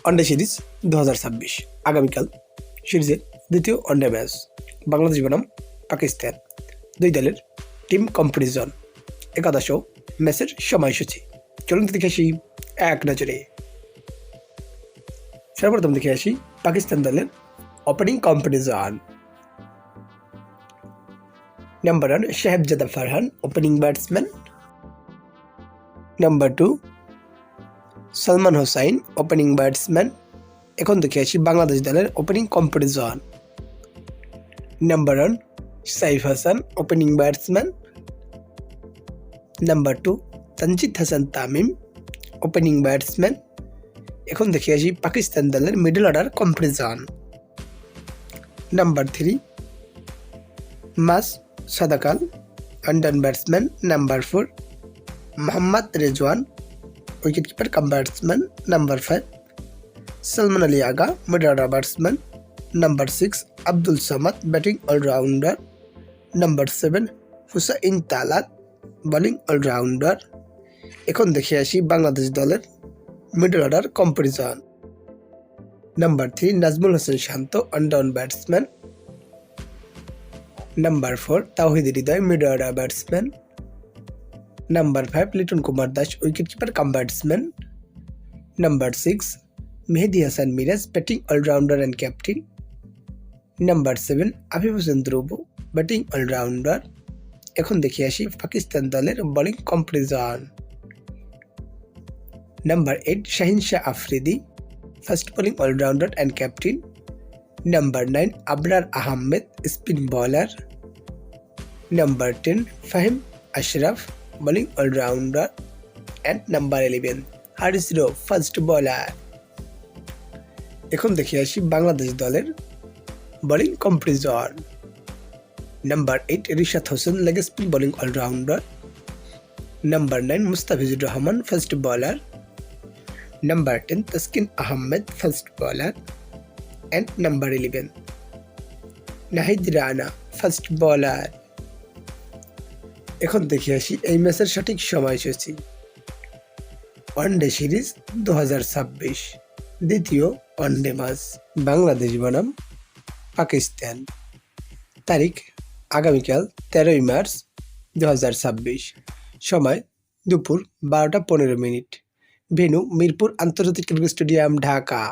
One day series 2026 আগামীকাল সিরিজের দ্বিতীয় ওয়ানডে ম্যাচ বাংলাদেশ বনাম পাকিস্তান। দুই দলের টিম কম্পারিজন, একাদশ ও ম্যাচের সময়সূচি। চলুন দেখে আসি এক নজরে। সর্বপ্রথম দেখে আসি পাকিস্তান দলের opening comparison. Number 1 Sahibzada Farhan, opening batsman. Number 2 Salman Hossain, opening batsman. এখন দেখে আসি বাংলাদেশ দলের opening comparison. Number 1 Saif Hasan, opening batsman. Number 2 Tanzid Hasan Tamim, opening batsman. এখন দেখে আসি পাকিস্তান দলের মিডল অর্ডার কম্পারিজন। নাম্বার 3 মাস সাদাকাল, আন্ডার batsman. Number 4 Mohammad Rizwan, wicket keeper cum batsman. Number 5 Salman Ali Agha, middle order batsman. Number 6 Abdul Samad, batting allrounder. Number 7 Hussain Talat, bowling allrounder. এখন দেখে আসি বাংলাদেশ দলের middle order comparison. Number 3 Najmul Hossain Shanto, on batsman. Number 4 Towhid Hridoy, middle order batsman. Number 5 Liton Kumar Das, wicket keeper cum batsman. Number 6 Mehidy Hasan Miraz, batting allrounder and captain. Number 7 Afif Hossain Dhruba, batting allrounder. এখন দেখে আসি পাকিস্তান দলের bowling comparison. Number 8 Shaheen Shah Afridi, first bowling allrounder and captain. Number 9 Abrar Ahmed, spin bowler. Number 10 Fahim Ashraf, bowling allrounder. And number 11 Haris Rauf, fast bowler. এখন দেখে আসি বাংলাদেশ দলের bowling comparison. Number 8 Rishad Hossain, leg spin bowling allrounder. Number 9 Mustafizur Rahman, fast bowler. Number 10 Taskin Ahmed, fast bowler. And number 11 Nahid Rana, fast bowler. এখন দেখে আসি এই ম্যাচের সঠিক সময়সূচি। ওয়ানডে সিরিজ 2026 দ্বিতীয় ওয়ানডে ম্যাচ বাংলাদেশ বনাম পাকিস্তান। তারিখ আগামীকাল 13 মার্চ 2026। সময় দুপুর 12টা 15 মিনিট। ভেন্যু মিরপুর আন্তর্জাতিক ক্রিকেট স্টেডিয়াম, ঢাকা।